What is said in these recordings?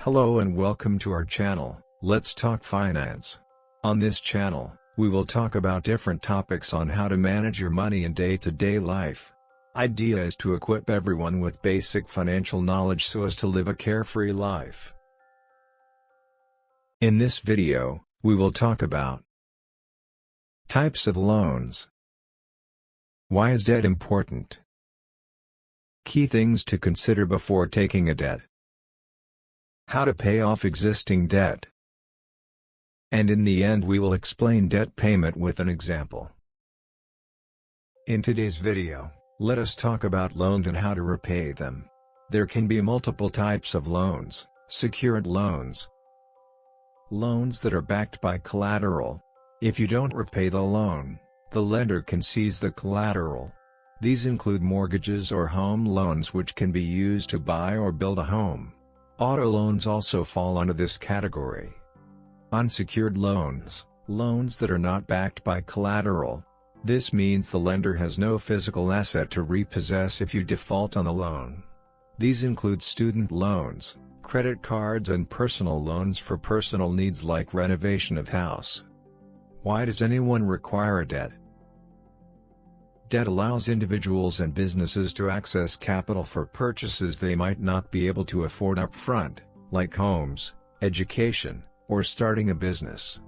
Hello and welcome to our channel, Let's Talk Finance. On this channel, we will talk about different topics on how to manage your money in day-to-day life. Idea is to equip everyone with basic financial knowledge so as to live a carefree life. In this video, we will talk about types of loans. Why is debt important? Key things to consider before taking a debt. How to pay off existing debt. And in the end we will explain debt payment with an example. In today's video, let us talk about loans and how to repay them. There can be multiple types of loans: secured loans, loans that are backed by collateral. If you don't repay the loan, the lender can seize the collateral. These include mortgages or home loans which can be used to buy or build a home. Auto loans also fall under this category. Unsecured loans, loans that are not backed by collateral. This means the lender has no physical asset to repossess if you default on the loan. These include student loans, credit cards and personal loans for personal needs like renovation of house. Why does anyone require a debt? Debt allows individuals and businesses to access capital for purchases they might not be able to afford up front, like homes, education, or starting a business.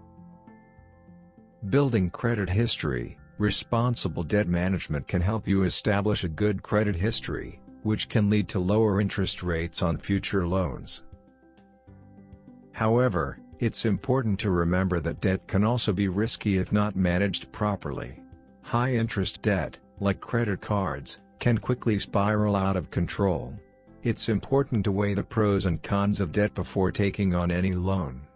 Building credit history. Responsible debt management can help you establish a good credit history, which can lead to lower interest rates on future loans. However, it's important to remember that debt can also be risky if not managed properly. High-interest debt, like credit cards, can quickly spiral out of control. It's important to weigh the pros and cons of debt before taking on any loan.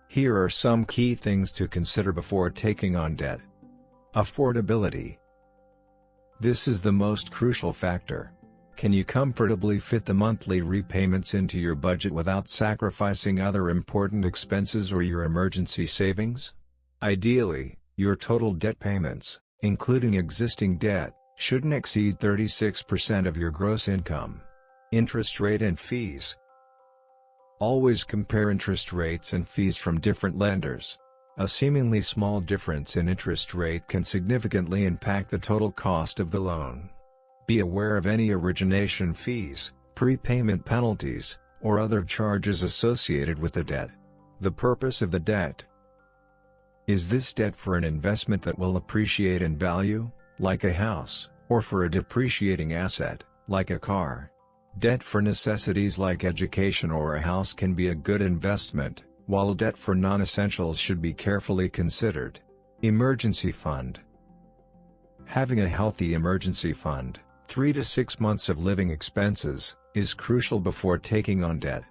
Here are some key things to consider before taking on debt. Affordability. This is the most crucial factor. Can you comfortably fit the monthly repayments into your budget without sacrificing other important expenses or your emergency savings? Ideally, your total debt payments, including existing debt, shouldn't exceed 36% of your gross income. Interest rate and fees. Always compare interest rates and fees from different lenders. A seemingly small difference in interest rate can significantly impact the total cost of the loan. Be aware of any origination fees, prepayment penalties, or other charges associated with the debt. The purpose of the debt. Is this debt for an investment that will appreciate in value, like a house, or for a depreciating asset, like a car? Debt for necessities like education or a house can be a good investment, while debt for non-essentials should be carefully considered. Emergency fund. Having a healthy emergency fund, 3 to 6 months of living expenses, is crucial before taking on debt.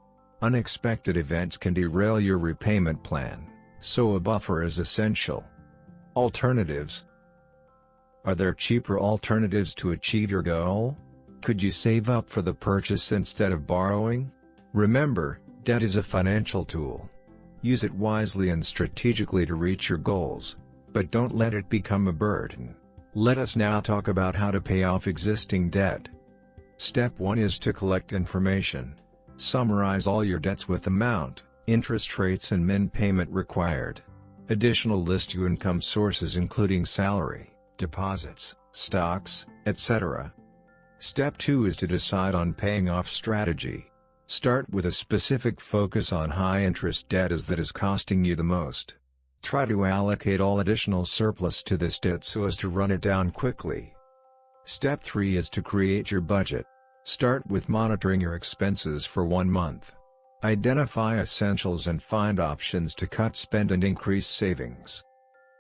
Unexpected events can derail your repayment plan, so a buffer is essential. Alternatives. Are there cheaper alternatives to achieve your goal? Could you save up for the purchase instead of borrowing? Remember, debt is a financial tool. Use it wisely and strategically to reach your goals, but don't let it become a burden. Let us now talk about how to pay off existing debt. Step 1 is to collect information. Summarize all your debts with amount, interest rates and min payment required. Additional list your income sources including salary, deposits, stocks, etc. Step 2 is to decide on paying off strategy. Start with a specific focus on high-interest debt as that is costing you the most. Try to allocate all additional surplus to this debt so as to run it down quickly. Step 3 is to create your budget. Start with monitoring your expenses for 1 month. Identify essentials and find options to cut spend and increase savings.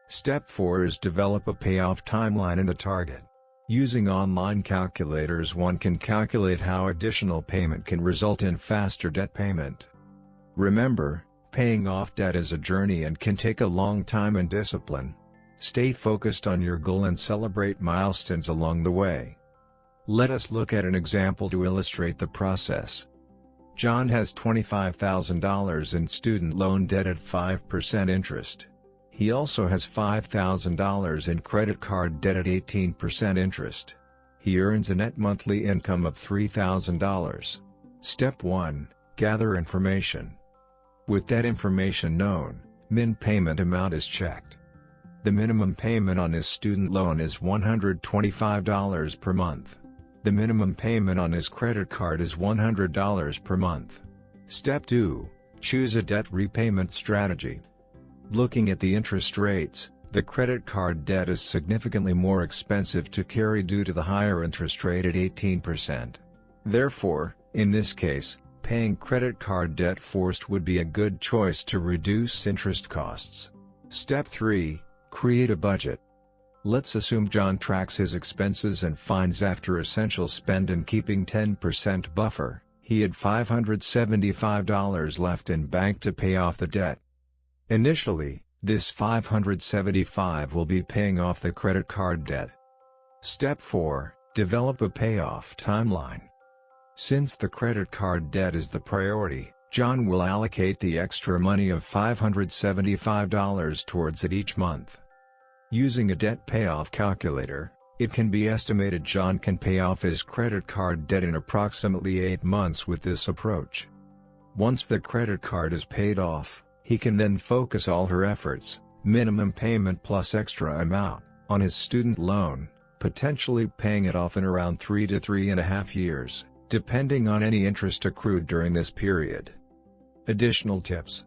Step 4 is develop a payoff timeline and a target. Using online calculators one can calculate how additional payment can result in faster debt payment. Remember, paying off debt is a journey and can take a long time and discipline. Stay focused on your goal and celebrate milestones along the way. Let us look at an example to illustrate the process. John has $25,000 in student loan debt at 5% interest. He also has $5,000 in credit card debt at 18% interest. He earns a net monthly income of $3,000. Step 1. Gather information. With that information known, min payment amount is checked. The minimum payment on his student loan is $125 per month. The minimum payment on his credit card is $100 per month. Step 2. Choose a debt repayment strategy. Looking at the interest rates, the credit card debt is significantly more expensive to carry due to the higher interest rate at 18%. Therefore, in this case, paying credit card debt first would be a good choice to reduce interest costs. Step 3. Create a budget. Let's assume John tracks his expenses and finds after essential spend and keeping 10% buffer, he had $575 left in bank to pay off the debt. Initially, this $575 will be paying off the credit card debt. Step 4. Develop a payoff timeline. Since the credit card debt is the priority, John will allocate the extra money of $575 towards it each month. Using a debt payoff calculator, it can be estimated John can pay off his credit card debt in approximately 8 months with this approach. Once the credit card is paid off, he can then focus all her efforts, minimum payment plus extra amount, on his student loan, potentially paying it off in around 3 to 3.5 years, depending on any interest accrued during this period. Additional tips.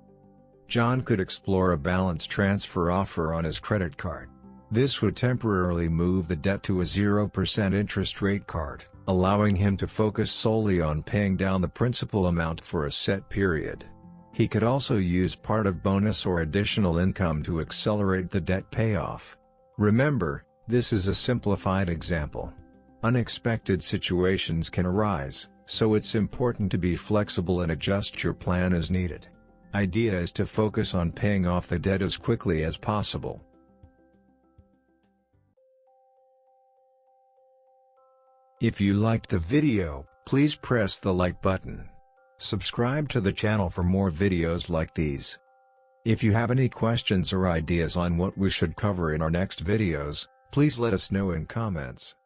John could explore a balance transfer offer on his credit card. This would temporarily move the debt to a 0% interest rate card, allowing him to focus solely on paying down the principal amount for a set period. He could also use part of bonus or additional income to accelerate the debt payoff. Remember, this is a simplified example. Unexpected situations can arise, so it's important to be flexible and adjust your plan as needed. Idea is to focus on paying off the debt as quickly as possible. If you liked the video, please press the like button. Subscribe to the channel for more videos like these. If you have any questions or ideas on what we should cover in our next videos, please let us know in comments.